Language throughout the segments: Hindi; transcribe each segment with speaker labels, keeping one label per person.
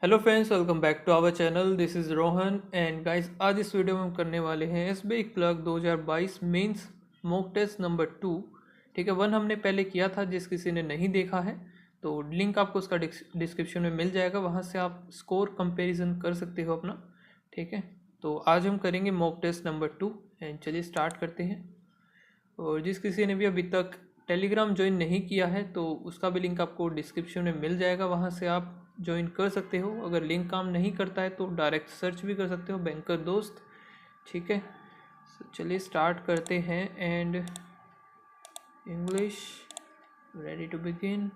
Speaker 1: Hello friends, welcome back to our channel. This is Rohan and guys, आज इस वीडियो में हम करने वाले हैं SBI clerk 2022 mains mock test number 2। ठीक है, 1 हमने पहले किया था। जिस किसी ने नहीं देखा है तो लिंक आपको उसका डिस्क्रिप्शन में मिल जाएगा, वहाँ से आप स्कोर कंपैरिजन कर सकते हो अपना। ठीक है, तो आज हम करेंगे मॉक टेस्ट नंबर 2 एंड चलिए स्टार्ट करते हैं। और जिस किसी ने भी अभी तक टेलीग्राम ज्वाइन नहीं किया है तो उसका भी लिंक आपको डिस्क्रिप्शन में मिल जाएगा, वहाँ से आप ज्वाइन कर सकते हो। अगर लिंक काम नहीं करता है तो डायरेक्ट सर्च भी कर सकते हो, बैंकर दोस्त। ठीक है, चलिए स्टार्ट करते हैं। And English ready to begin.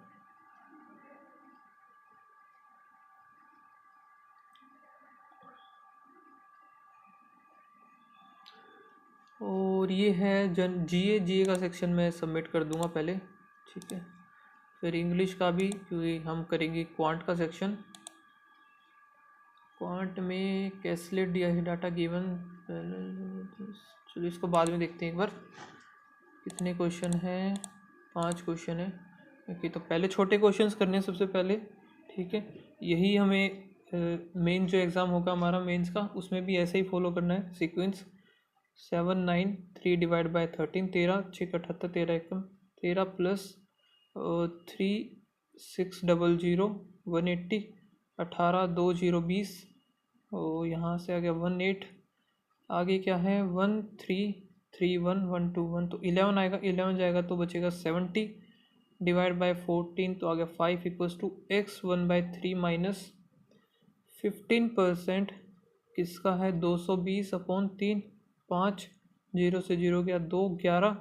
Speaker 1: और ये है जीए का सेक्शन मैं सबमिट कर दूंगा पहले। ठीक है, फिर इंग्लिश का भी, क्योंकि हम करेंगे क्वांट का सेक्शन। क्वांट में कैसलेट दिया है डाटा गिवन। चलिए इसको बाद में देखते हैं एक बार। कितने क्वेश्चन हैं? 5 क्वेश्चन है। ओके, तो पहले छोटे क्वेश्चंस करने हैं सबसे पहले। ठीक है, यही हमें मेन जो एग्ज़ाम होगा हमारा मेंस का, उसमें भी ऐसे ही फॉलो करना है sequence. 7 9 3 divide by 13, 13 6 78, 13 Ekam 13 plus 3 6 0 180, 18 2 0 20। और यहाँ से आ गया 18। आगे क्या है? 1 3 3 1 1 2 1, तो 11 आएगा। 11 जाएगा तो बचेगा 70 डिवाइड बाय 14, तो आ गया 5 इक्वल्स टू एक्स 1/3 माइनस 15%। किसका है? 220/3। 5 जीरो से जीरो गया 2, 11।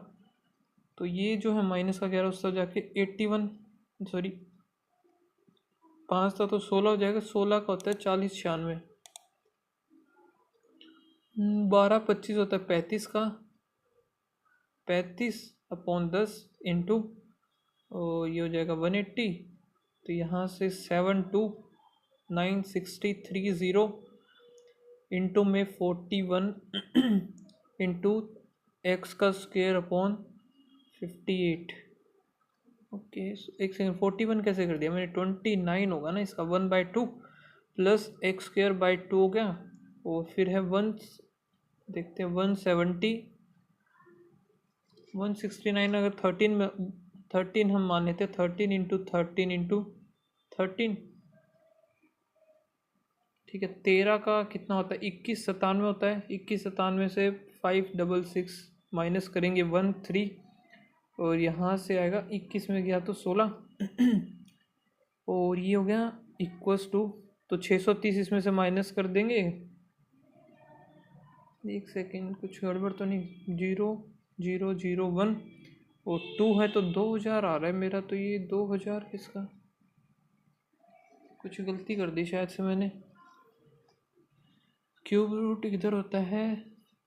Speaker 1: तो ये जो है माइनस का 11 उससे जाके 81, सॉरी 5 था तो 16 हो जाएगा। 16 का होता है 40 96। 12 25 होता है 35 का। 35/10 इंटू, और ये हो जाएगा 180। तो यहाँ से 72960 इंटू में 41 इंटू एक्स का स्क्वेयर अपॉन 58। ओके, एक सेकेंड, 41 कैसे कर दिया मैंने? 29 होगा ना इसका, 1/2 प्लस एक्स स्क्वेयर बाई 2 हो गया। और फिर है 1, देखते हैं 170 169। अगर 13 में 13 हम मान लेते, 13 इंटू 13 इंटू 13। ठीक है, 13 का कितना होता है? 2197 होता है। 2197 से 566 माइनस करेंगे 13, और यहाँ से आएगा 21 में गया तो 16। और ये हो गया इक्वल्स टू, तो 630 इसमें से माइनस कर देंगे। एक सेकेंड, कुछ गड़बड़ तो नहीं? 0 0 0 1 और 2 है तो 2000 आ रहा है मेरा। तो ये 2000 किसका? कुछ गलती कर दी शायद से मैंने। क्यूब रूट इधर होता है।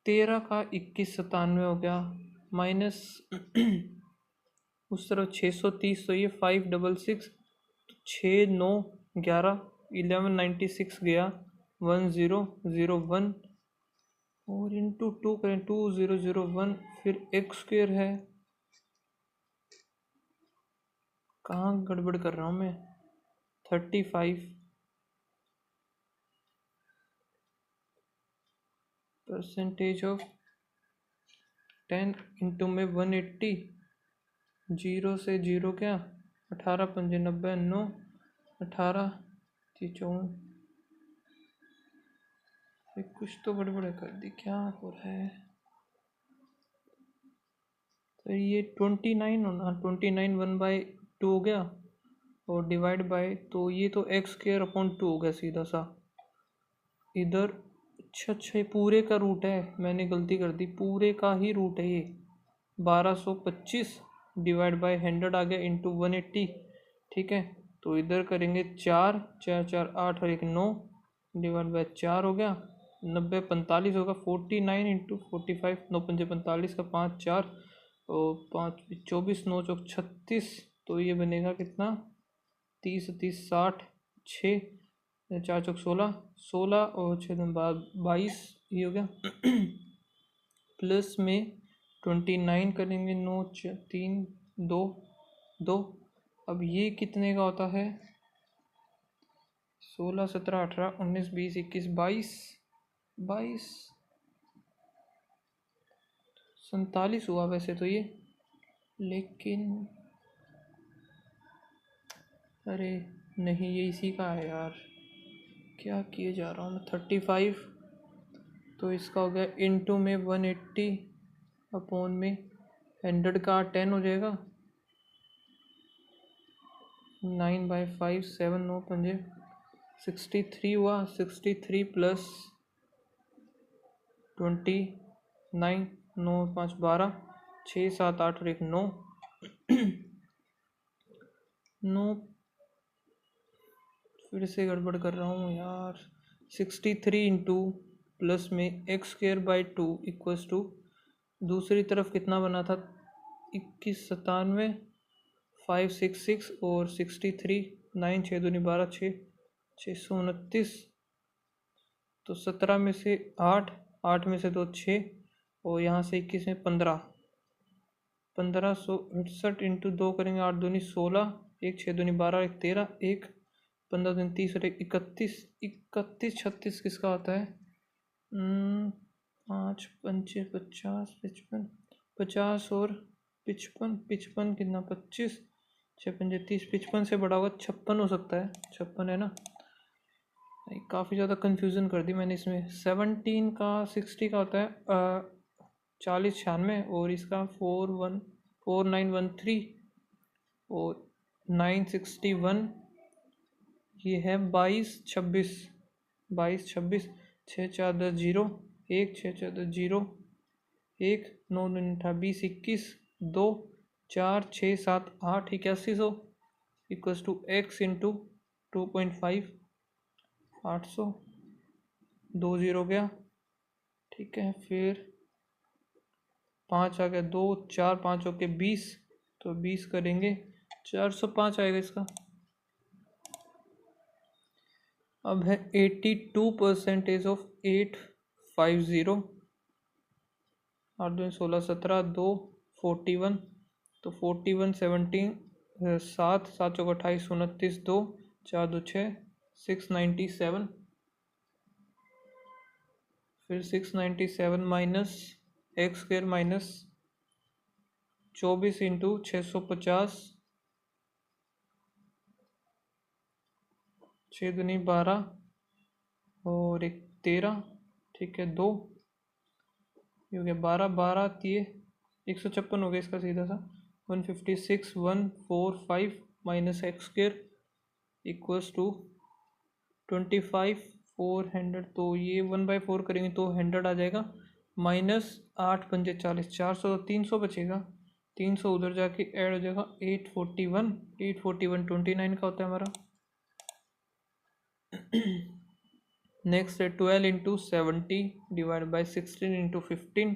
Speaker 1: 13 का 2197 हो गया माइनस उस तरफ 630, तो ये 566, 6 9 11 1196 गया 1001। और इंटू 2 करें 2001। फिर एक्स स्क्वेयर है, कहाँ गड़बड़ कर रहा हूँ मैं? 35% ऑफ 10 इंटू में 180। जीरो से जीरो क्या? 18 पंजे 90 9, 18 54। कुछ तो गड़बड़ कर दी, क्या हो रहा है? तो ये 29 होना, 29 1/2 हो गया। और डिवाइड बाय, तो ये तो एक्स स्क्वेयर अपॉन 2 हो गया सीधा सा इधर। अच्छा, ये पूरे का रूट है, मैंने गलती कर दी। पूरे का ही रूट है ये। 1225 डिवाइड बाय 100 आ गया इंटू 180। ठीक है, तो इधर करेंगे 4 4 4 8 और 1 9 डिवाइड बाय 4 हो गया 90 45 होगा। 49 इंटू 45, 9 पंजे 45 का 5 4 और 5 24, 9 चौक 36। तो ये बनेगा कितना? 30 30 60, 6 4 चौक 16, 16 और 6 22। ये हो गया प्लस में 29 करेंगे, 9 3 2 2। अब ये कितने का होता है? 16 17 18 19 20 21 22 22 47 हुआ वैसे तो ये, लेकिन अरे नहीं, ये इसी का है यार, क्या किए जा रहा हूँ मैं। 35 तो इसका हो गया इंटू में 180 अपॉन में 100 का 10 हो जाएगा। 9/5 7 9 पंजे 63 हुआ। 63 प्लस 29 9 5 12 6 7 8 और 1 9 9 फिर से गड़बड़ कर रहा हूँ यार। 63 इंटू प्लस में x²/2 इक्वल्स टू दूसरी तरफ कितना बना था 21 97 566 और 63 9 6 दूनी 12 6 629 तो 17 में से 8 8 में से 2 6 और यहाँ से 21 में 15 1568 इंटू 2 करेंगे 8 दूनी 16 1 6 दूनी 12 1 13 1 15 दूनी 30 और 1 31 31 36 किसका आता है 5 पंचे 50 55 50 और 55 55 कितना 25 6 पंजे 30 55 से बड़ा होगा 56 हो सकता है 56 है ना। काफ़ी ज़्यादा कंफ्यूजन कर दी मैंने इसमें। 17 का 60 का होता है 40 96 और इसका 4913 और 961 ये है 22 26 22 26 6 4 10 0 1 6 4 10 0 1 9 9 20 21 2 4 6 7 8 8100 इक्वल्स टू x इंटू 2.5 800 2 0 गया। ठीक है, फिर 5 आ गया 2 4 5 हो के 20 तो 20 करेंगे 405 आएगा इसका। अब है 82% ऑफ 850 8 2 16 17 2 41 तो 41 17 7 7 चौका 28 29 2 4 2 6 697 फिर 697 माइनस x² माइनस 24 इंटू 650 6 दूनी 12 और 1 13 ठीक है 2 ये हो गया 12 12 दिए 156 हो गया इसका सीधा सा 156 145 माइनस x² इक्वल्स टू 25 400 तो ये 1/4 करेंगे तो 100 आ जाएगा माइनस 8 पंजे 40 400 300 बचेगा 300 उधर जाके ऐड हो जाएगा 841 29 का होता है हमारा। नेक्स्ट है 12 इंटू 70 डिवाइड बाई 16 इंटू 15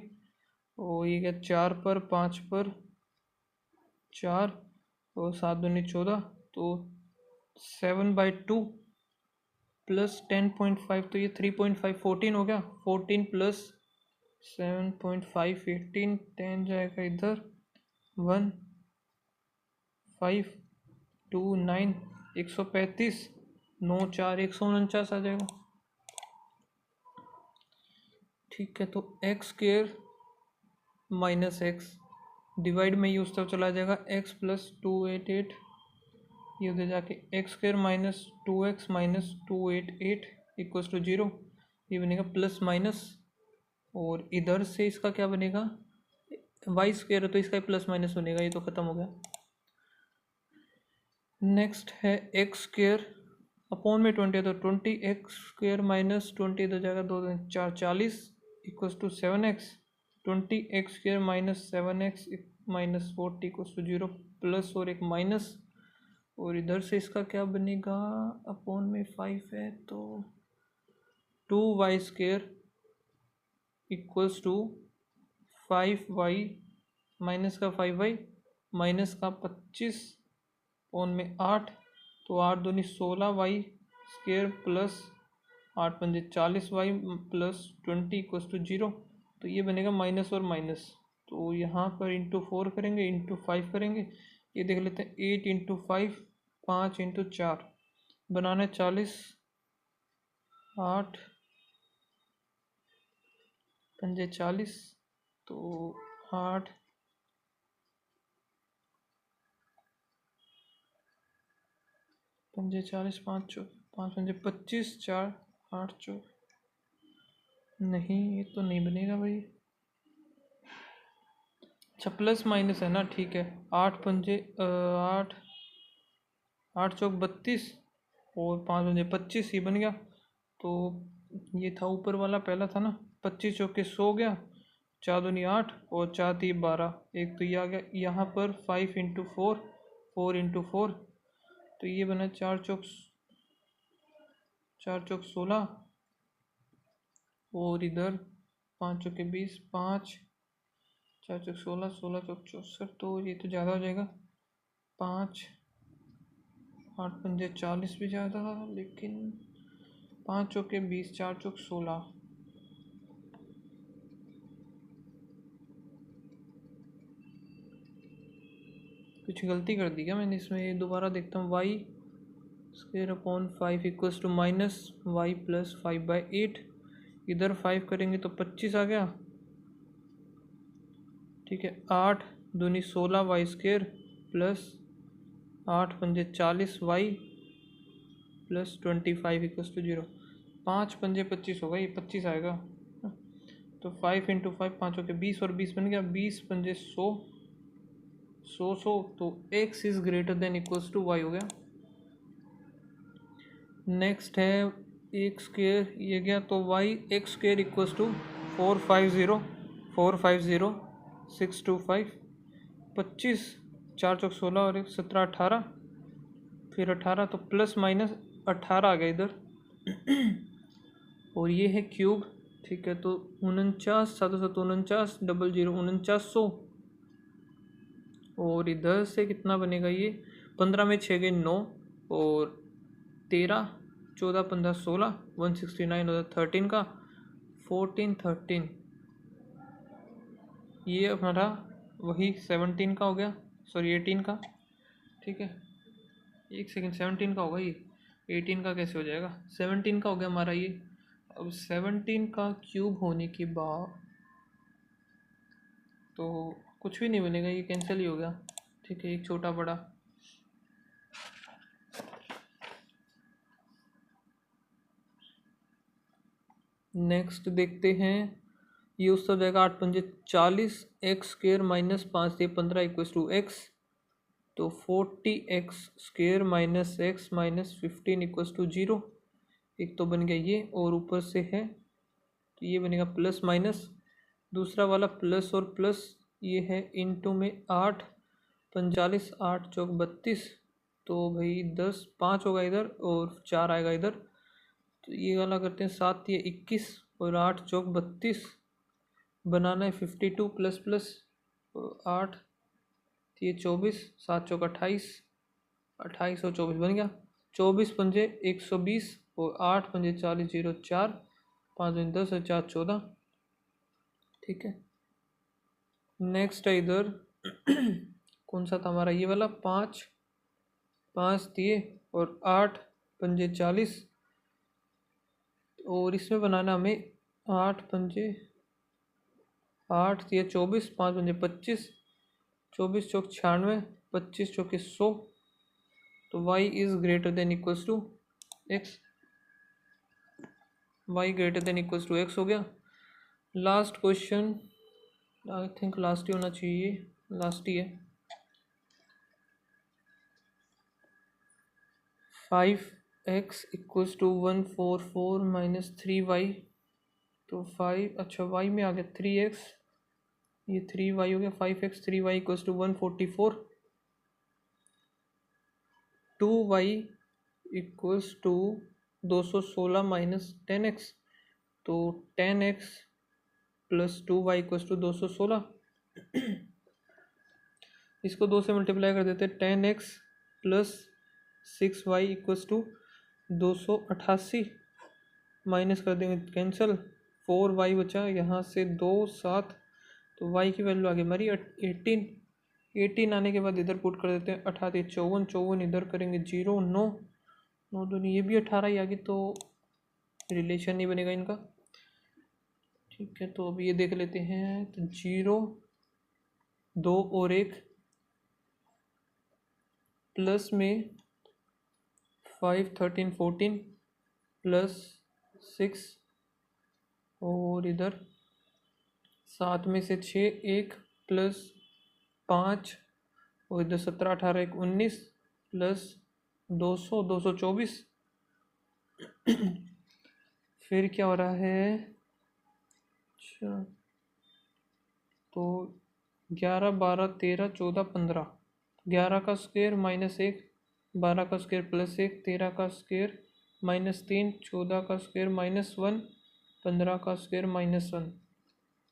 Speaker 1: और ये क्या 4 पर 5 पर 4 और 7 दूनी 14 तो 7/2 प्लस 10.5 तो ये 3.5 14 हो गया 14 प्लस 7.5 18 10 जाएगा इधर 1 5 2 9 135 9 4 149 आ जाएगा। ठीक है, तो x² माइनस एक्स डिवाइड में ये उस तरफ चला जाएगा x प्लस 288 ये उधर जाके x² minus 2x minus 288 equals to 0 ये बनेगा प्लस माइनस और इधर से इसका क्या बनेगा y² है तो इसका प्लस माइनस बनेगा, ये तो ख़त्म हो गया। नेक्स्ट है x² अपॉन में 20 है तो 20 x² माइनस 20 इधर जाएगा 2 4 40 equals to 7x 20 x² minus 7x minus 40 equals to 0 plus और एक माइनस और इधर से इसका क्या बनेगा अपॉन में 5 है तो 2y² equals to 5y minus का 5y माइनस का 25 अपॉन में 8 तो 8 दूनी 16y² प्लस 8 पंजे 40y प्लस 20 इक्वल्स टू 0 तो ये बनेगा माइनस और माइनस तो यहाँ पर इंटू 4 करेंगे इंटू 5 करेंगे ये देख लेते हैं 8 इंटू 5 5 इंटू 4 बनाना 40 8 पंजे 40, तो 8 पंजे 40, 5 पंजे 25, 4 8 नहीं, ये तो नहीं बनेगा भाई। अच्छा प्लस माइनस है ना, ठीक है। 8 8 चौक 32 और 5 पंजे 25, ये बन गया। तो ये था ऊपर वाला, पहला था ना, 25 चौके 100 हो गया, 4 दूनी 8 और 4 3 12, एक तो ये आ गया। यहाँ पर 5 इंटू 4, 4 इंटू 4, तो ये बना 4 चौक 16, और इधर 5 चौके 20, 5 4 चौक 16, 16 चौक 64, तो ये तो ज़्यादा हो जाएगा। 5 8 पंजे 40 भी ज़्यादा, लेकिन 5 चौके 20, 4 चौक 16, कुछ गलती कर दी क्या मैंने इसमें? दोबारा देखता हूँ। Y square upon 5 equals to minus y plus 5/8, इधर 5 करेंगे तो 25 आ गया, ठीक है। 8 दूनी 16 वाई स्क्वेयर प्लस 8 पंजे 40 वाई प्लस 25 इक्वल्स टू 0। 5 पंजे 25 होगा, ये 25 आएगा। तो 5 इंटू 5 5 के 20, और 20 बन गया। 20 पंजे 100, 100 तो x is greater than equals to y हो गया। नेक्स्ट है एक्स स्क्वेयर, ये गया तो y x square equals to 450 625, 25 4 चौक 16 और 1 17 18, फिर 18, तो प्लस माइनस 18 आ गया इधर। और ये है क्यूब, ठीक है। तो 49 7 7 49 00 4900, और इधर से कितना बनेगा ये? 15 में 6 गए 9, और 13 14 15 16, 169 होता 13 का, 14 13, ये हमारा वही 17 का हो गया, सॉरी 18 का, ठीक है। एक सेकेंड, 17 का होगा ये, 18 का कैसे हो जाएगा? 17 का हो गया हमारा ये। अब 17 का क्यूब होने के बाद तो कुछ भी नहीं बनेगा, ये कैंसिल ही हो गया, ठीक है। एक छोटा बड़ा, नेक्स्ट देखते हैं। ये उस हो जाएगा 8 पंजे 40, एक्स स्क्वेयर माइनस 5 से 15 इक्वल्स टू एक्स, तो 40 x square minus x minus 15 equals to 0। एक तो बन गया ये, और ऊपर से है तो ये बनेगा प्लस माइनस, दूसरा वाला प्लस और प्लस, ये है इनटू में 8 45 8 चौक 32, तो भाई 10 5 होगा इधर और 4 आएगा इधर, तो ये वाला करते हैं। 7 ये 21 और 8 चौक 32, बनाना है 52 प्लस प्लस 8 ये 24, 7 चौक 28, 28 और 24 बन गया। 24 पंजे 120 और 8 पंजे 40 0 4, 5 पंजे 10 और 4 14, ठीक है। नेक्स्ट है इधर कौन सा था हमारा? ये वाला 5 5 दिए और 8 पंजे 40, और इसमें बनाना हमें 8 पंजे 8 दिए 24, 5 पंजे 25, 24 चौक 96, 25 चौके 100, तो y is greater than equals to x, y greater than equals to x हो गया। Last question, I think last ही होना चाहिए, लास्ट ही है। 5x equals to 144 minus 3y, तो 5, अच्छा y में आ गया 3x, ये 3y हो गया। 5x 3y equals to 144, 2y equals to 216 minus 10x, तो 10x plus 2y equals to 216, इसको 2 से मल्टीप्लाई कर देते हैं। 10x plus 6y equals to 288, minus कर देंगे कैंसिल, 4y बचा, यहाँ से 2 7, तो y की वैल्यू आ गई हमारी 18। 18 आने के बाद इधर पुट कर देते हैं 18 54, 54 इधर करेंगे 0 9 9 दूनी ये भी 18 ही आ गई, तो रिलेशन नहीं बनेगा इनका। ठीक है, तो अब ये देख लेते हैं। तो 0, 2 और 1 प्लस में 5, 13, 14 प्लस 6 और इधर 7 में से 6, 1 प्लस 5 और इधर 17, 18, 1, 19 प्लस 200, 224। फिर क्या हो रहा है? अच्छा, तो 11, 12, 13, 14, 15। 11 का स्क्वायर -1, 12 का स्क्वायर +1, 13 का स्क्वायर -3, 14 का स्क्वायर -1, 15 का स्क्वायर -1।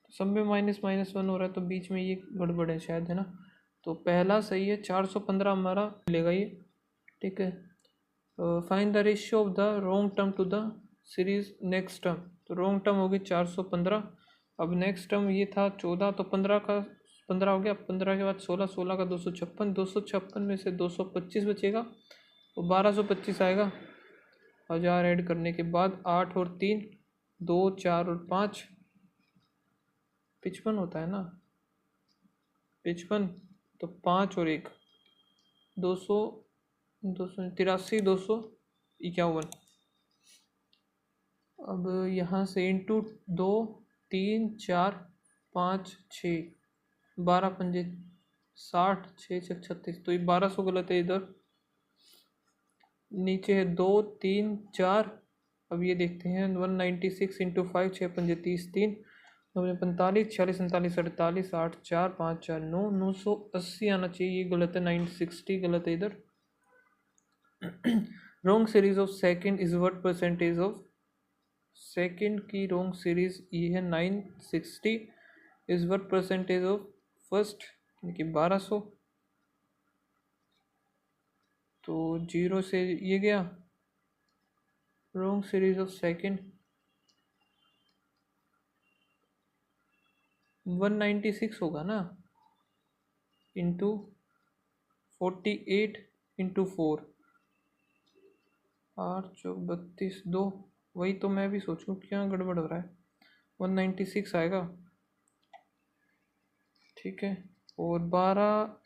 Speaker 1: तो सब में माइनस माइनस वन हो रहा है, तो बीच में ये गड़बड़ है शायद, है ना। तो पहला सही है, 415 हमारा मिलेगा ये। ठीक है, find the ratio of the wrong term to the series next term. तो रोंग टर्म होगी 415। अब नेक्स्ट टर्म ये था 14, तो 15 का 15 हो गया, 15 के बाद 16, 16 का 256, 256 में से 225 बचेगा, तो 1225 आएगा। 1000 ऐड करने के बाद 8 और 3, 2, 4 और 5, 55 होता है ना, 55। तो 5 और 1, 200, 283, 251। अब यहाँ से इंटू 2, 3, 4, 5, 6, 12 पंजे 60, 6 6 36, तो ये 1200 गलत है इधर। नीचे है 2, 3, 4। अब ये देखते हैं 196 इंटू 5, 6 पंजे 30, 3 45, 46, 47, 48, 8, 4, 5, 4, 9, 980 आना चाहिए, ये गलत है। 960 गलत है इधर। Wrong series of second is what percentage of second की रॉन्ग सीरीज ये है 960 is what percentage of first, यानी कि 1200। तो 0 से ये गया, रॉन्ग सीरीज ऑफ सेकंड 196 होगा ना, इंटू 48 इंटू 4, 8 चौक 32, 2। वही तो मैं भी सोचूं क्या गड़बड़ हो रहा है। 196 आएगा। ठीक है, और 12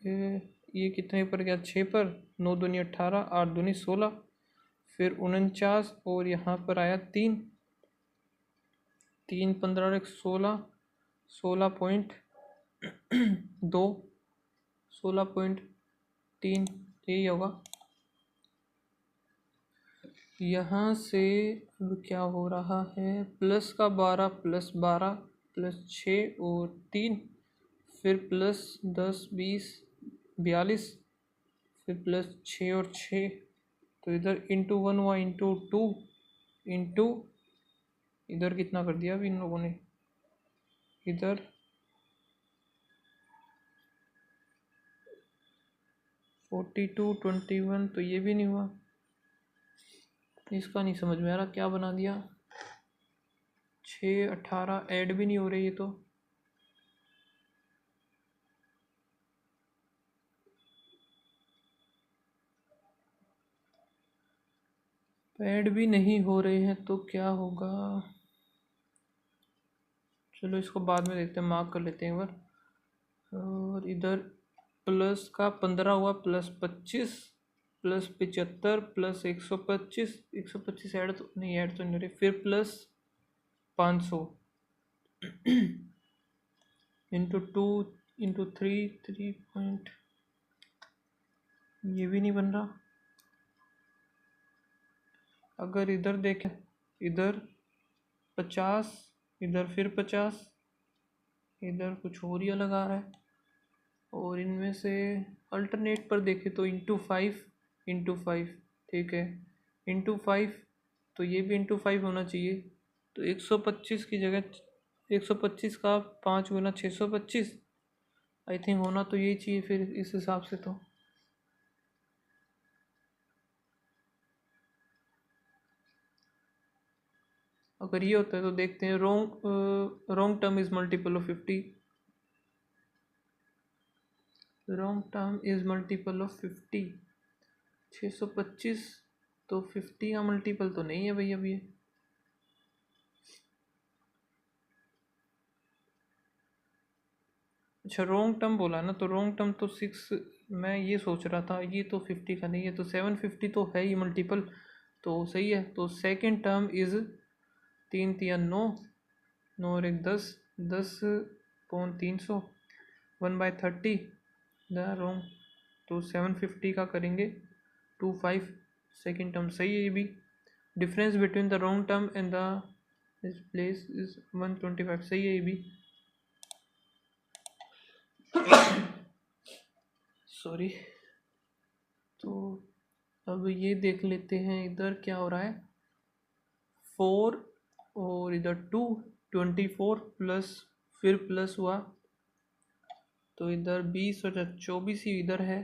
Speaker 1: ये कितने पर गया? 6 पर। 9 दूनी 18, 8 दूनी 16, फिर 49, और यहाँ पर आया 3, 3, 15 और 1, 16, 16.2, 16.3, यही होगा। यहाँ से अब क्या हो रहा है? प्लस का 12 प्लस 12 प्लस 6 और 3, फिर प्लस 10, 20, 42, फिर प्लस 6 और 6। तो इधर इंटू 1 हुआ, इंटू 2, इंटू इधर कितना कर दिया अभी इन लोगों ने? इधर 42, 21, तो ये भी नहीं हुआ। इसका नहीं समझ में आ रहा क्या बना दिया। 6, 18 ऐड भी नहीं हो रही ये तो। ऐड भी नहीं हो रहे हैं तो क्या होगा? चलो इसको बाद में देखते हैं, मार्क कर लेते हैं एक बार। और इधर प्लस का 15 हुआ, प्लस 25, प्लस 75, प्लस 125, 125 ऐड तो नहीं, ऐड तो नहीं हो रही, फिर प्लस 500 इंटू 2 इंटू 3, 3 पॉइंट, ये भी नहीं बन रहा। अगर इधर देखें, इधर 50, इधर फिर 50, इधर कुछ और ही अलग आ रहा है। और इनमें से अल्टरनेट पर देखें तो इंटू 5, इंटू 5, ठीक है, इंटू 5, तो ये भी इंटू 5 होना चाहिए। तो 125 की जगह 125 का 5 गुना 625, आई थिंक होना तो यही चाहिए फिर इस हिसाब से। तो अगर ये होता है तो देखते हैं। Wrong term is multiple of 50, wrong term is multiple of 50। 625 तो 50 का मल्टीपल तो नहीं है भाई अब ये। अच्छा रॉन्ग टर्म बोला ना, तो रॉन्ग टर्म तो 6, मैं ये सोच रहा था ये तो 50 का नहीं है, तो 750 तो है ही मल्टीपल, तो सही है। तो सेकंड टर्म इज़ 3 3 9, 9 और 1 10, 10/300, 1/30, रॉन्ग। तो 750 का करेंगे 25, सेकेंड टर्म सही है ये भी। Difference between the wrong term and the this place is 125, सही है ये भी। सॉरी। तो अब ये देख लेते हैं इधर क्या हो रहा है। 4 और इधर 2, 24 प्लस, फिर प्लस हुआ तो इधर 20 और 24 ही इधर है,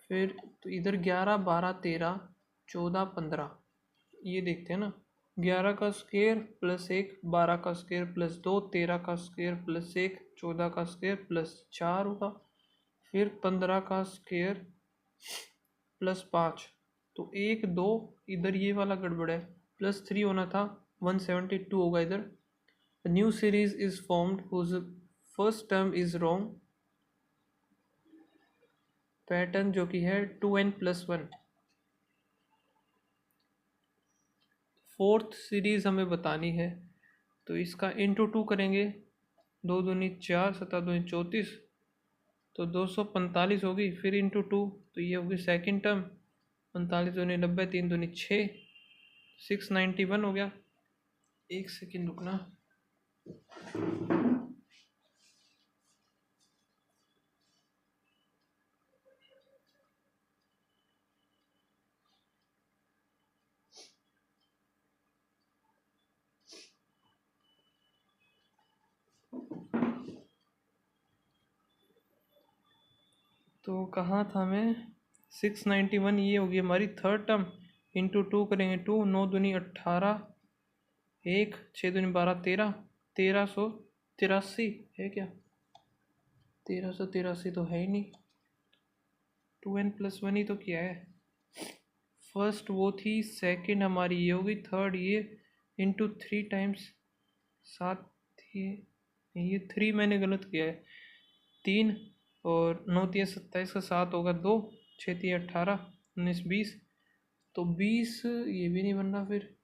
Speaker 1: फिर तो इधर 11 12 13 14 15, ये देखते हैं ना। 11 का स्क्वायर प्लस 1, 12 का स्क्वायर प्लस 2, 13 का स्क्वायर प्लस 1, 14 का स्क्वायर प्लस 4 होगा, फिर 15 का स्क्वायर प्लस 5। तो 1 2 इधर ये वाला गड़बड़ है, प्लस 3 होना था, 172 होगा इधर। New series is formed whose first term is wrong, pattern जो कि है 2n+1। फोर्थ सीरीज हमें बतानी है, तो इसका इंटू 2 करेंगे, 2 दूनी 4, 7 दूनी 34, तो 245 होगी, फिर इंटू 2, तो ये होगी सेकंड टर्म, 45 दूनी 90, 3 दूनी 6, 691 हो गया। एक सेकेंड रुकना। तो कहाँ था मैं, 691 ये होगी हमारी थर्ड टर्म, इंटू 2 करेंगे 2, 9 दूनी 18, 1 6 दूनी 12 13, 1383 है क्या, 1383 तो है ही नहीं, 2n+1 ही तो किया है। फर्स्ट वो थी, सेकंड हमारी ये होगी, थर्ड ये, इंटू 3 टाइम्स 7, ये 3 मैंने गलत किया है, 3 और 9 3 27 का 7 होगा 2, 6 3 18, 19 20, तो 20 ये भी नहीं बन रहा फिर।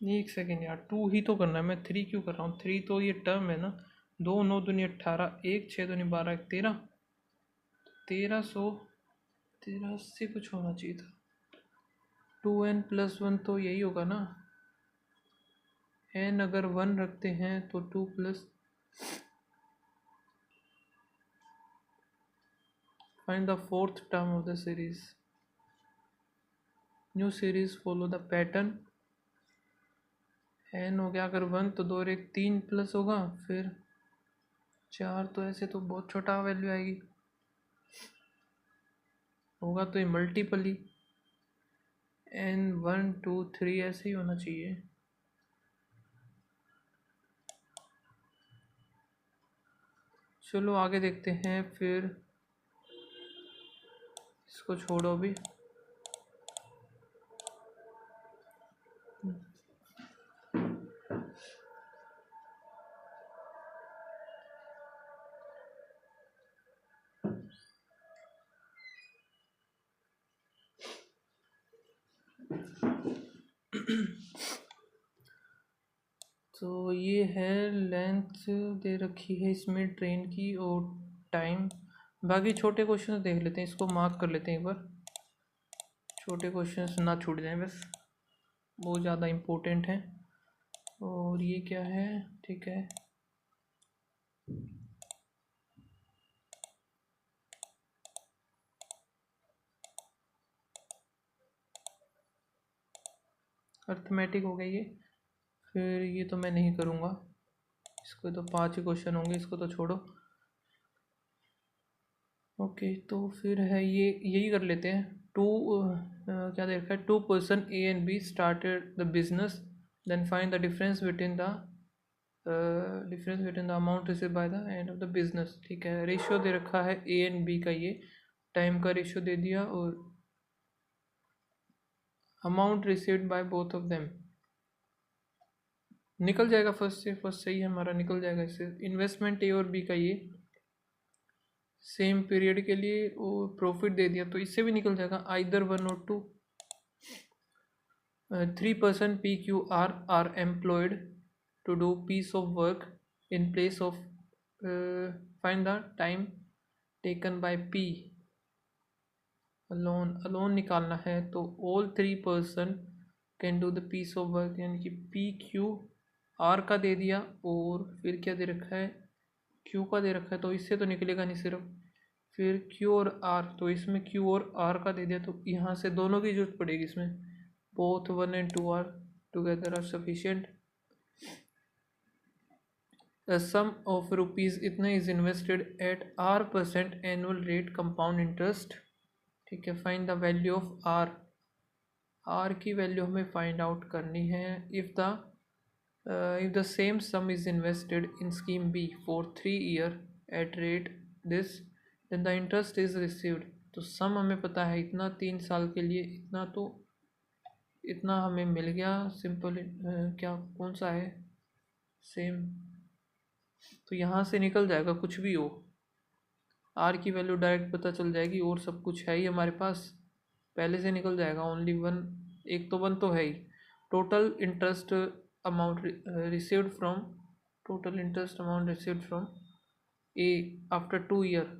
Speaker 1: एक सेकेंड यार, 2 ही तो करना है, मैं 3 क्यों कर रहा हूँ, 3 तो ये टर्म है ना, 2 9 दूनी 18, 1 6 दूनी 12 1 13, 1383 कुछ होना चाहिए था। 2n+1 तो यही होगा ना, n अगर 1 रखते हैं तो 2 plus, find the fourth term of the series, new series follow the pattern, n हो गया अगर 1 तो 2 और 1 3 प्लस होगा, फिर 4, तो ऐसे तो बहुत छोटा वैल्यू आएगी, होगा तो ये मल्टीपल ही, n 1 2 3 ऐसे ही होना चाहिए। चलो आगे देखते हैं, फिर इसको छोड़ो अभी। तो ये है लेंथ दे रखी है इसमें ट्रेन की, और टाइम। बाकी छोटे क्वेश्चन देख लेते हैं, इसको मार्क कर लेते हैं एक बार, छोटे क्वेश्चंस ना छूट जाएं बस, वो ज़्यादा इम्पोर्टेंट हैं। और ये क्या है, ठीक है, अर्थमेटिक हो गया ये, फिर ये तो मैं नहीं करूँगा, इसको तो 5 ही क्वेश्चन होंगे, इसको तो छोड़ो। ओके, तो फिर है ये, यही कर लेते हैं। क्या दे रखा है, 2 person A and B started the business, then find the difference between the amount receive by the end of the business. ठीक है, रेशियो दे रखा है ए एंड बी का, ये टाइम का रेशियो दे दिया, और amount received by both of them, निकल जाएगा फर्स्ट से, फर्स्ट सही है हमारा, निकल जाएगा इससे। इन्वेस्टमेंट ए और बी का ये सेम पीरियड के लिए वो प्रॉफिट दे दिया, तो इससे भी निकल जाएगा आइदर 1 और 2। 3% PQR are employed to do piece of work in place of find the time taken by P alone निकालना है, तो all 3% can do the piece of work, यानी कि PQR का दे दिया और फिर क्या दे रखा है, Q का दे रखा है, तो इससे तो निकलेगा नहीं सिर्फ, फिर Q और R, तो इसमें Q और R का दे दिया, तो यहाँ से दोनों की जरूरत पड़ेगी इसमें, both 1 and 2 are together are sufficient। The sum of rupees इतना is invested at R% annual rate compound interest, ठीक है। Find the value of R, R की वैल्यू हमें फाइंड आउट करनी है। if the same sum is invested in scheme B for 3 year at rate this, then the interest is received। तो सम हमें पता है इतना, 3 साल के लिए इतना, तो इतना हमें मिल गया। सिंपल क्या कौन सा है, सेम, तो यहाँ से निकल जाएगा कुछ भी हो, आर की वैल्यू डायरेक्ट पता चल जाएगी, और सब कुछ है ही हमारे पास, पहले से निकल जाएगा। ओनली वन, एक तो वन तो है ही। Total interest amount received from, total interest amount received from A after 2 year,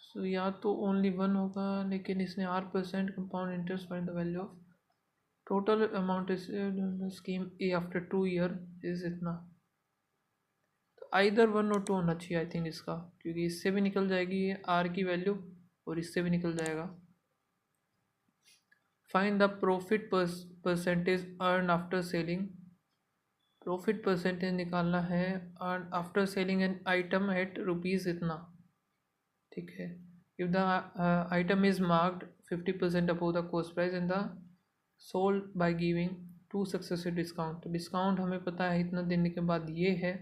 Speaker 1: so या तो ओनली वन होगा, लेकिन इसने R% compound interest find the value of total amount received scheme A after 2 year is इतना, तो आइदर 1 और 2 होना चाहिए आई थिंक इसका, क्योंकि इससे भी निकल जाएगी आर की वैल्यू और इससे भी निकल जाएगा। Find the profit percentage earn after selling, profit percentage निकालना है earn after selling an item at rupees इतना, ठीक है। If the item is marked 50% above the cost price and the sold by giving 2 successive discount, तो डिस्काउंट हमें पता है इतना देने के बाद ये है,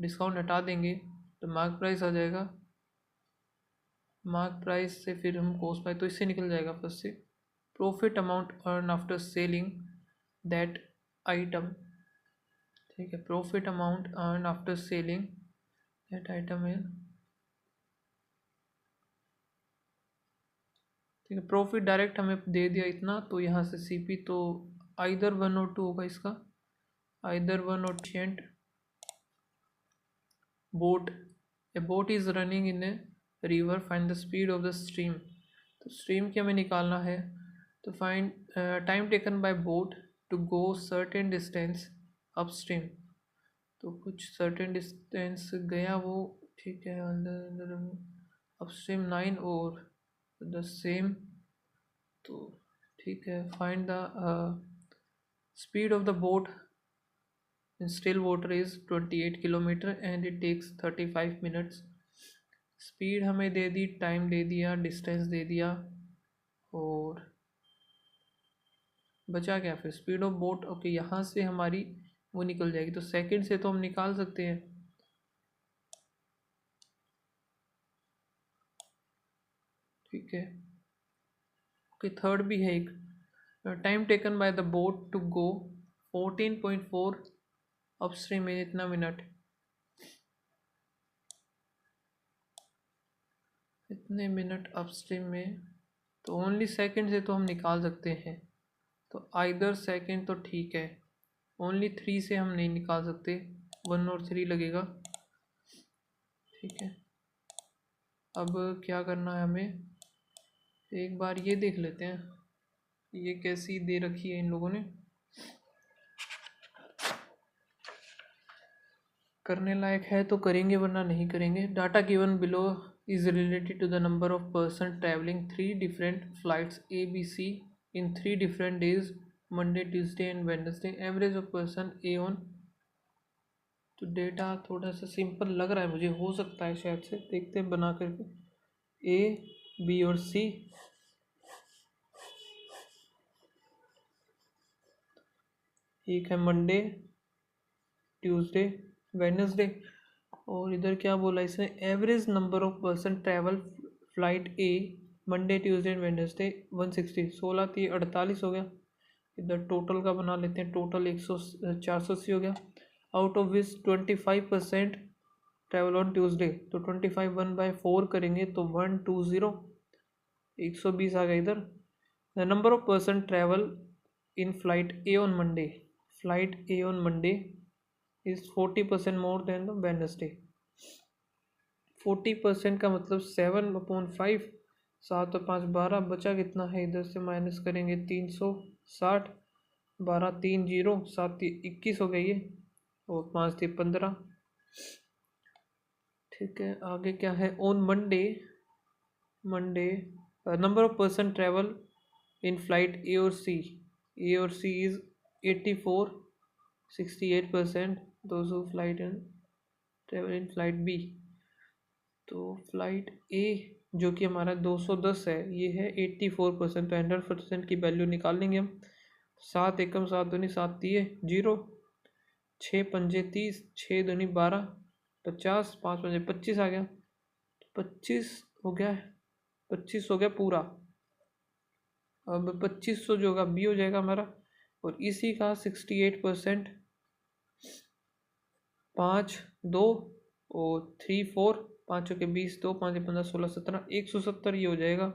Speaker 1: डिस्काउंट हटा देंगे तो मार्क प्राइस आ जाएगा, मार्क प्राइस से फिर हम कॉस्ट प्राइस, तो इससे निकल जाएगा फर्स्ट से। Profit amount earn after selling that item, ठीक है। Profit amount earn after selling that item है, ठीक है। प्रॉफिट डायरेक्ट हमें दे दिया इतना, तो यहाँ से सीपी तो आइदर 1 और 2 होगा इसका, आइदर 1 और efficient boat, a boat is running in a river, find the speed of the stream, तो स्ट्रीम की हमें निकालना है, तो find time taken by boat to go certain distance up stream, तो कुछ सर्टेन डिस्टेंस गया वो, ठीक है। अप स्ट्रीम 9 और द सेम, तो ठीक है। Find the speed of the boat in still water is 28 kilometre and it takes 35 minutes. Speed हमें दे दी, टाइम दे दिया, डिस्टेंस दे दिया, और बचा क्या फिर, स्पीड ऑफ बोट, ओके। यहाँ से हमारी वो निकल जाएगी, तो सेकंड से तो हम निकाल सकते हैं, ठीक है। ओके, थर्ड भी है एक, time taken by the boat to go 14.4 upstream में इतना मिनट, इतने मिनट अपस्ट्रीम में, तो ओनली सेकंड से तो हम निकाल सकते हैं, तो आइदर सेकंड तो ठीक है, ओनली 3 से हम नहीं निकाल सकते, 1 और 3 लगेगा, ठीक है। अब क्या करना है हमें, एक बार ये देख लेते हैं, ये कैसी दे रखी है इन लोगों ने, करने लायक है तो करेंगे वरना नहीं करेंगे। Data given below is related to the number of person travelling 3 different flights ABC in 3 different days, Monday Tuesday and Wednesday, average of person A on, तो डेटा थोड़ा सा सिंपल लग रहा है मुझे, हो सकता है शायद से, देखते हैं बना करके, A B और C, एक है मंडे ट्यूसडे वेडनेसडे, और इधर क्या बोला इसने, average number of person travel flight A Monday Tuesday and Wednesday 160, 16 3 48 हो गया। इधर टोटल का बना लेते हैं, टोटल 480 हो गया। Out of which 25% travel on Tuesday, तो 25 1/4 करेंगे तो 120, 120 आ गया इधर। The number of person travel in flight A on Monday, flight A on Monday is 40% more than the Wednesday. 40% का मतलब 7/5, 7 और 5 12, बचा कितना है, इधर से माइनस करेंगे 360, 12 3 0, 7 21 हो गई है, और 5 3 15। ठीक है, आगे क्या है, on Monday, Monday number of person travel in flight A और सी, ए और C is 84, 68% those who flight in travel in flight B. तो फ्लाइट ए जो कि हमारा 210 है, ये है 84%, तो 100% की वैल्यू निकाल लेंगे हम। 7 एकम 7 दूनी 7 दिए 0, 6 पंजे 30, 6 दूनी 12, 50, 5 पंजे 25 आ गया, 25 हो गया, 25 हो गया पूरा। अब 2500 जो होगा बी हो जाएगा हमारा, और इसी का 68%, 5 2 और 3 4, 5 के 20, 2 5 15 16 17, 170 ये हो जाएगा।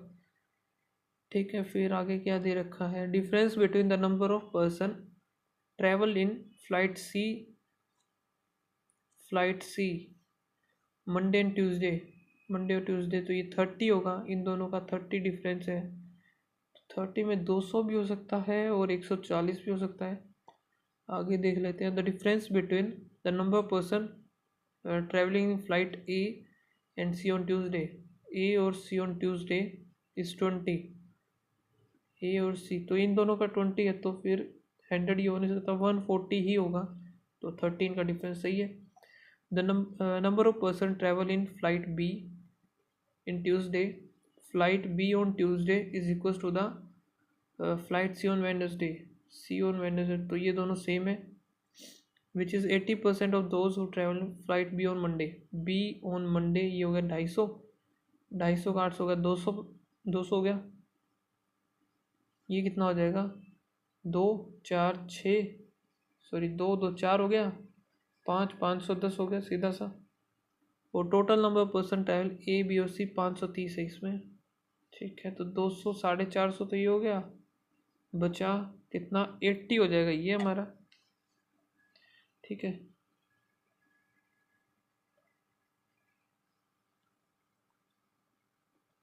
Speaker 1: ठीक है, फिर आगे क्या दे रखा है, difference between the number of person travel in flight C, flight C Monday and Tuesday, Monday और ट्यूसडे, तो ये 30 होगा, इन दोनों का 30 डिफरेंस है। 30 में 200 भी हो सकता है और 140 भी हो सकता है। आगे देख लेते हैं, the difference between the number of person travelling in flight A and C on Tuesday, A और C on Tuesday is 20, A और सी, तो इन दोनों का 20 है, तो फिर 100 ये हो नहीं सकता, 140 ही होगा, तो 13 का डिफरेंस सही है। The number of person travel in flight B in Tuesday, flight B on Tuesday is equal to the flight C on Wednesday, C on Wednesday, तो ये दोनों सेम है, which is 80% of those who travel flight B on Monday, B on Monday ये हो गया 250, 250 का 800 हो गया 200, 200 हो गया, ये कितना हो जाएगा, 2 4 6, सॉरी 2 2 4 हो गया, 5 510 हो गया सीधा सा। और total number of person travel A B और सी 530 है इसमें। ठीक है, तो 200 450 तो ये हो गया, बचा कितना 80 हो जाएगा ये हमारा। ठीक है,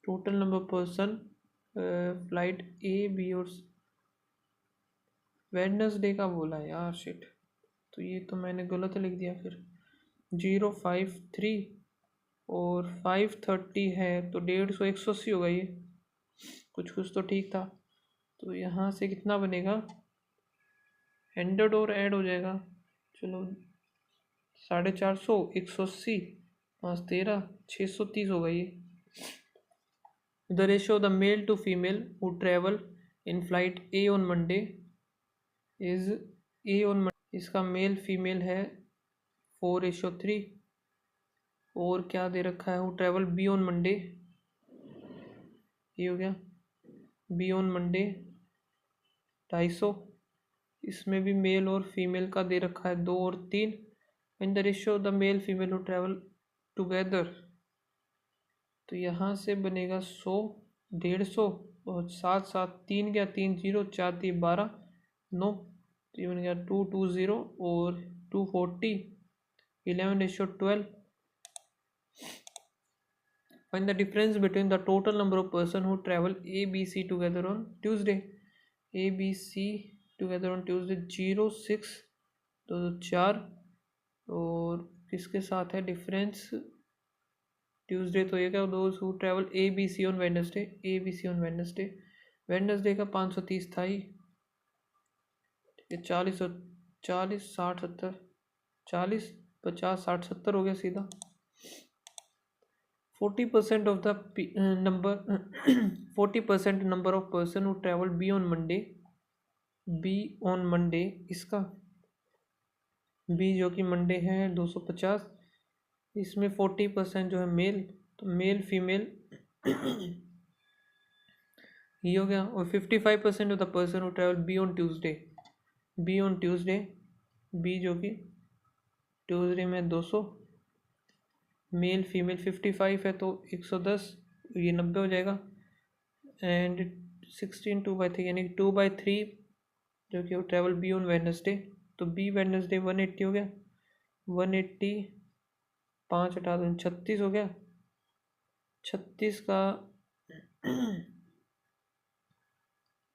Speaker 1: total number person flight A B और वेडनेसडे का बोला है यार, शिट, तो ये तो मैंने गलत लिख दिया फिर। 053 और 530 है, तो 150 180 होगा ये, कुछ कुछ तो ठीक था। तो यहाँ से कितना बनेगा, 100 और ऐड हो जाएगा, चलो 450, 180, 5 13, 630 होगा ये। The ratio of the male to female who travel in flight A on Monday is A on Monday, इसका मेल फीमेल है 4:3। और क्या दे रखा है, who travel B on Monday, ये हो गया B on Monday 250, इसमें भी मेल और फीमेल का दे रखा है 2 और 3। And the ratio of the male female who travel together, तो यहाँ से बनेगा 100 150 और 7 7 3 गया 3 0, 4 3 12 9, तो ये बन गया 220 और 240, 11:12। Find the difference between the total number of person who travel A B C together on Tuesday, A B C together on Tuesday 0 6 तो 4, और किसके साथ है डिफरेंस, ट्यूसडे तो ये क्या, those who travel A B C on Wednesday, A B C on Wednesday, Wednesday का 530 था ही। ठीक है, 40 और 40 60 70, 40 50 60 70 हो गया सीधा। 40% of the number 40% number of person who travel B on Monday, B on Monday, इसका बी जो कि मंडे है 250, इसमें 40% जो है मेल, तो मेल फीमेल ये हो गया। और 55% of the person who travel B on Tuesday, B on Tuesday, B जो कि ट्यूसडे में 200, मेल फीमेल 55 है तो 110, ये 90 हो जाएगा। एंड 16 2/3 यानी 2/3 जो कि वो ट्रैवल बी ऑन वेडनेसडे, तो बी वेडनेसडे 180 हो गया। 180 5 हटा दो 36 हो गया। 36 का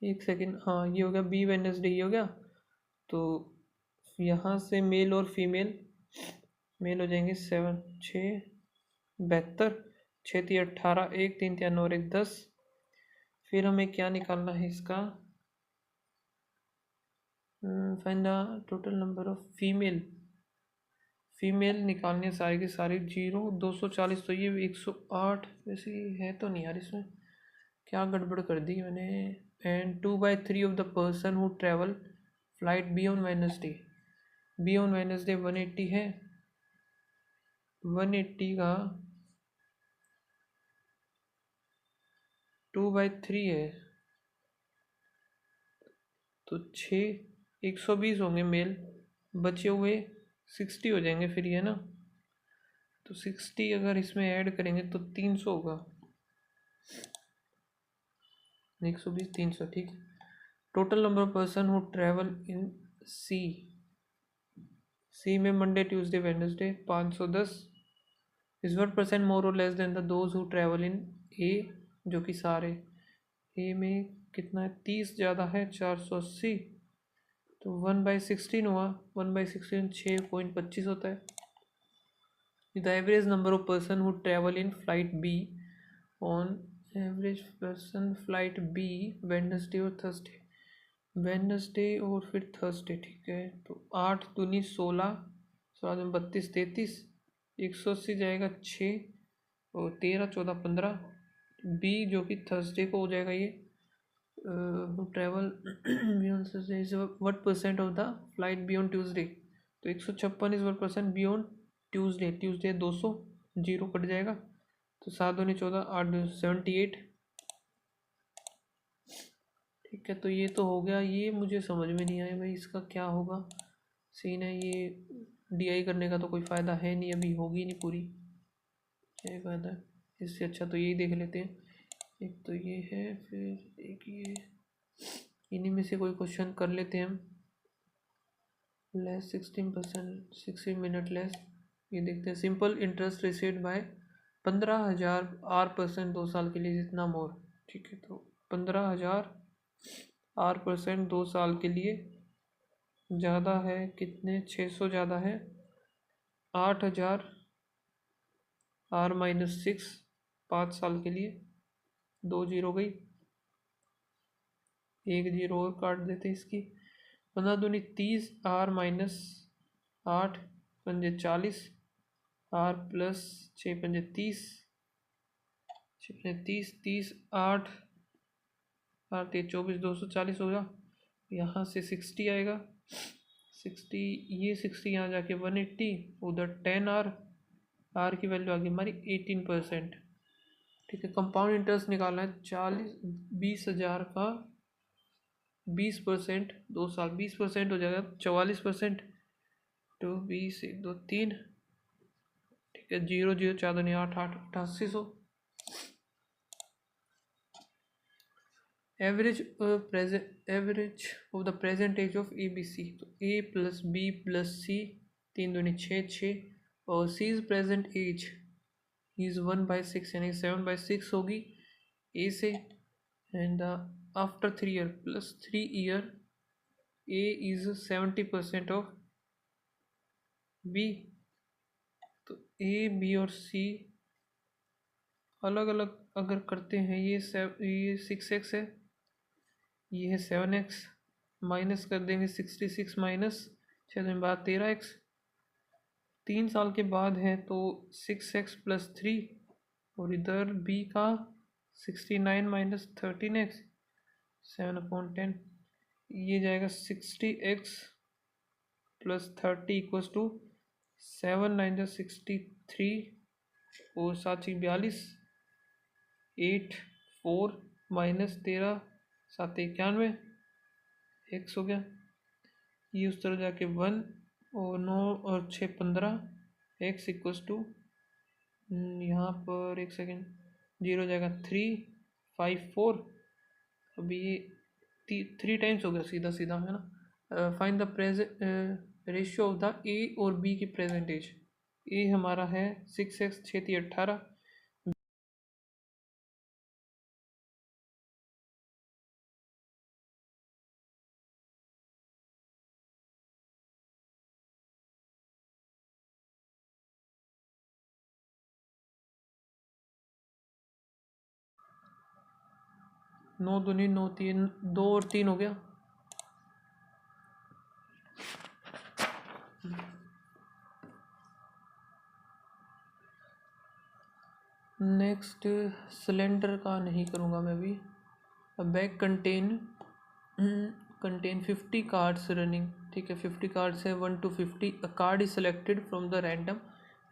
Speaker 1: एक सेकेंड, हाँ ये हो गया बी वेडनेसडे, ये हो गया। तो यहाँ से मेल और फीमेल, मेल हो जाएंगे 7 6 72, 6 3 18, 1 3 3 9 और 1 10। फिर हमें क्या निकालना है इसका, find the total number of female, female निकालनी है सारी की सारी। 0 240, तो ये 108 वैसे है तो नहीं यार, इसमें क्या गड़बड़ कर दी मैंने। And 2/3 of the person who travel flight B on Wednesday, be on Wednesday 180 है। 180 का 2/3 है तो 6 120 होंगे मेल, बचे हुए 60 हो जाएंगे फिर ये ना। तो 60 अगर इसमें ऐड करेंगे तो 300 होगा, 120 300 ठीक। Total number of person who travel in C, C में Monday Tuesday Wednesday 510 is 1% more और less than the those who travel in A, जो कि सारे ए में कितना है 30 ज़्यादा है 480, तो 1/16 हुआ। 1/16 6.25 होता है। The average number of person who travel in flight B on, average person flight B Wednesday और थर्सडे, वेडनेसडे और फिर थर्सडे ठीक है। तो 8 दूनी 16, 16 में 32 33, 180 जाएगा 6 और 13 14 15। बी जो कि थर्सडे को हो जाएगा ये, travel is what percent of the flight B on Tuesday, तो 156 is 1% B on Tuesday, Tuesday 200, 0 cut जाएगा। तो 7 दूनी 14 8 78 ठीक है। तो ये तो हो गया, ये मुझे समझ में नहीं आया भाई इसका क्या होगा सीन है। ये डीआई करने का तो कोई फ़ायदा है नहीं, अभी होगी नहीं पूरी, क्या फ़ायदा है इससे, अच्छा तो यही देख लेते हैं। एक तो ये है, फिर एक ये, इन्हीं में से कोई क्वेश्चन कर लेते हैं हम। लेस 16%, 16 मिनट लेस, ये देखते हैं। Simple interest received by 15,000 R% 2 साल के लिए जितना मोर, ठीक है। तो 15,000 R% 2 साल के लिए ज़्यादा है कितने, 600 ज़्यादा है 8,000 R-6 5 साल के लिए, 2 जीरो गई, 1 जीरो और काट देते इसकी। 15 दूनी 30 R-8 पंजे 40 R+6 पंजे 30, 30 30 8 8 24 240 होगा। यहाँ से 60 आएगा, 60 ये 60 यहाँ जाके 180, उधर 10 R की वैल्यू आ गई हमारी 18%, ठीक है। कंपाउंड इंटरेस्ट निकालना है 20,000 का 20%, 2 साल 20% हो जाएगा 44%, तो 20 1 2 3 ठीक है। 0 0 4 2 8 8 8800। Average average of the present age of A B C, तो A plus B plus C 3 दूनी 6 6, और C is present age is 1/6 यानी 7/6 होगी ए से। And after 3 year plus 3 year A is 70% of B, तो ए बी और सी अलग अलग अगर करते हैं, ये 6x है, ये है 7x, माइनस कर देंगे 66 माइनस 6 बाद 13x, 3 साल के बाद है तो 6x + 3, और इधर b का 69 माइनस 13x 7/10, ये जाएगा 60x + 30 = 7 9 63 3 और 7 42, 8 4 माइनस 13 7 91 एक्स हो गया। ये उस तरह जाके 1 और 9 और 6 15 एक्स इक्वल्स टू यहाँ पर 1 सेकेंड 0 जाएगा 3 5 4। अभी ये 3 टाइम्स हो गया सीधा सीधा है ना। Find the present ratio of the ए और बी की प्रेजेंटेज। ए हमारा है 6x 6 18, 9 दूनी 9 3 2 और 3 हो गया। नेक्स्ट सिलेंडर का नहीं करूँगा मैं भी। Bag contain 50 cards running. ठीक है, 50 कार्ड्स है 1 to 50। A card is selected from the random.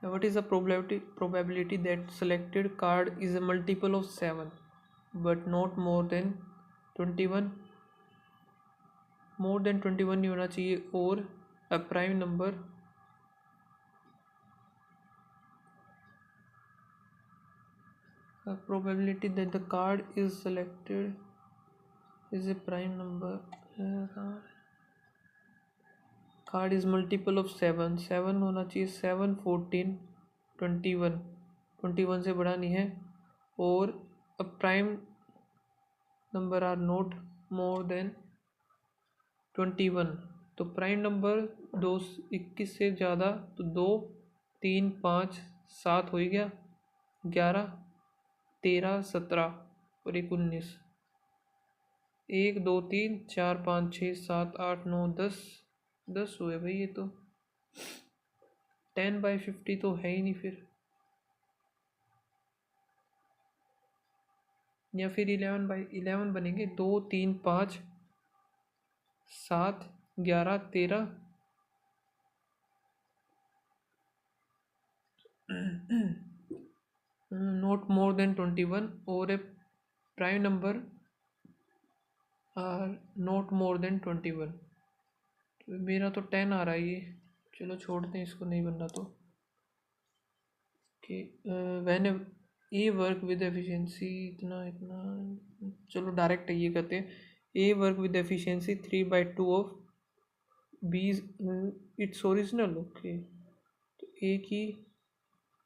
Speaker 1: What is the probability that selected card is a multiple of 7 but not more than 21। More than 21 नहीं होना चाहिए। और a prime number probability that the card is selected is a prime number। card is multiple of 7 होना चाहिए। 7 14 21 21 से बड़ा नहीं है। और a prime number are not more than 21। तो प्राइम नंबर 21 से ज़्यादा तो 2 3 5 7 हो ही गया। 11 13 17 और 19। 1 2 3 4 5 6 7 8 9 10 10 हुए भाई। ये तो 10/50 तो है ही नहीं फिर। या फिर 11/11 बनेंगे। 2 3 5 7 11 13 नॉट मोर देन 21 और a prime number are not more than 21। तो मेरा तो 10 आ रहा है ये। चलो छोड़ते हैं इसको, नहीं बन रहा तो। कि when A work with efficiency इतना इतना। चलो डायरेक्ट ये करते हैं। A work with efficiency 3/2 of B its original. Okay, तो ए की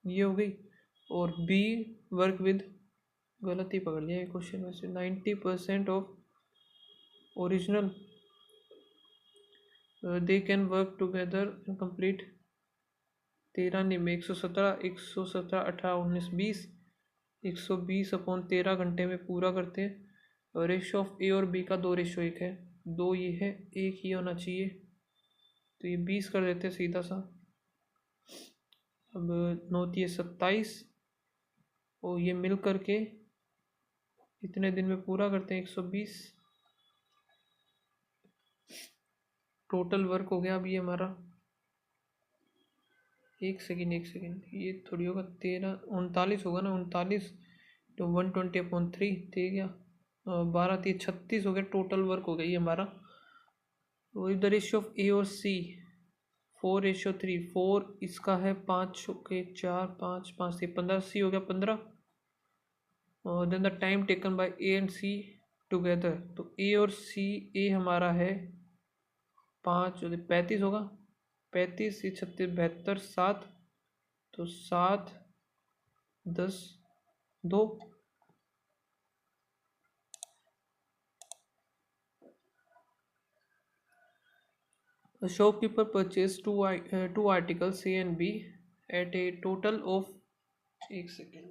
Speaker 1: ये हो गई और बी वर्क विद, गलत ही पकड़ लिया ये क्वेश्चन में से। 90% of original they can work together and complete 13 नहीं में 117 117 18 19 20 120/13 घंटे में पूरा करते हैं। रेशो ऑफ ए और बी का 2:1 है। 2 ये है, 1 ये होना चाहिए। तो ये 20 कर देते हैं सीधा सा। अब 9 3 27 और ये मिल करके इतने दिन में पूरा करते हैं 120। टोटल वर्क हो गया अब ये हमारा। 1 सेकेंड ये थोड़ी होगा। 13 39 होगा ना। 39 तो 120/3 ठीक है। 12 3 36 हो गया। टोटल वर्क हो गया ये हमारा। वही द रेशियो ऑफ ए और सी 4:3। 4 इसका है 5 के 4 5 5 से 15 सी हो गया 15। और then the time taken by A and C together. तो ए और सी, ए हमारा है 5 35 होगा। 35 से 36 72 7 तो 7 10 2। A shopkeeper purchased two articles A and B at a total of 1 second.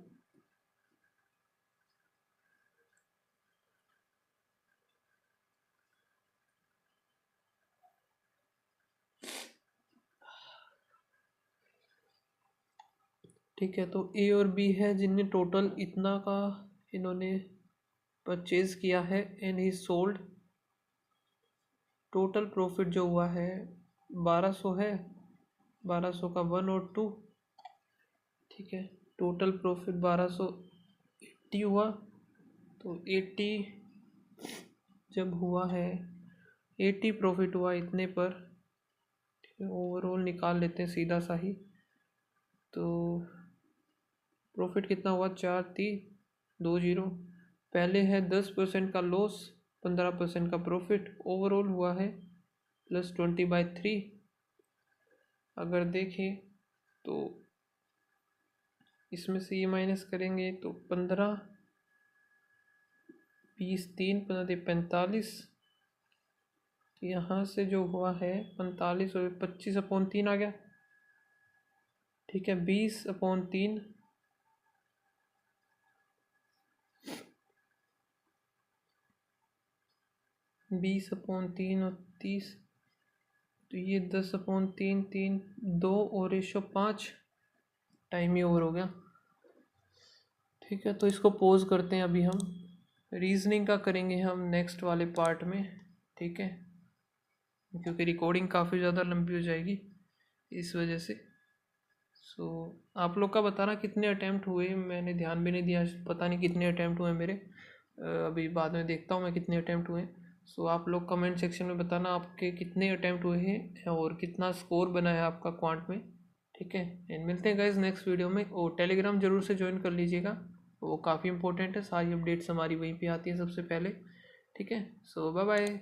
Speaker 1: ठीक है, तो ए और बी है जिनने टोटल इतना का इन्होंने परचेज किया है and he sold. Total profit जो हुआ है 1200 है। 1200 का 1 और 2 ठीक है। टोटल प्रॉफिट 1280 हुआ, तो 80 जब हुआ है 80 प्रॉफिट हुआ इतने पर, ठीक है। ओवरऑल निकाल लेते हैं सीधा सा ही, तो प्रॉफिट कितना हुआ 4320। पहले है 10% का लॉस, 15% का प्रॉफिट, ओवरऑल हुआ है +20/3। अगर देखें तो इसमें से ये माइनस करेंगे तो 15, 20, 3, 45, यहाँ से जो हुआ है 45 और 25/3 आ गया, ठीक है। 20/3 20/3 और 30, तो ये 10/3, 3, 2 और 1/5 टाइम ही ओवर हो गया, ठीक है। तो इसको पोज करते हैं, अभी हम रीजनिंग का करेंगे हम नेक्स्ट वाले पार्ट में, ठीक है, क्योंकि रिकॉर्डिंग काफ़ी ज़्यादा लंबी हो जाएगी इस वजह से। सो आप लोग का बताना कितने अटैम्प्ट हुए, मैंने ध्यान भी नहीं दिया, पता नहीं कितने अटैम्प्ट हुए मेरे, अभी बाद में देखता हूँ मैं कितने अटैम्प्ट हुए। सो आप लोग कमेंट सेक्शन में बताना आपके कितने अटैम्प्ट हुए हैं और कितना स्कोर बना है आपका क्वांट में, ठीक है। एंड मिलते हैं गाइज नेक्स्ट वीडियो में, और टेलीग्राम ज़रूर से ज्वाइन कर लीजिएगा, वो काफ़ी इंपॉर्टेंट है, सारी अपडेट्स हमारी वहीं पे आती है सबसे पहले, ठीक है। सो बाय बाय।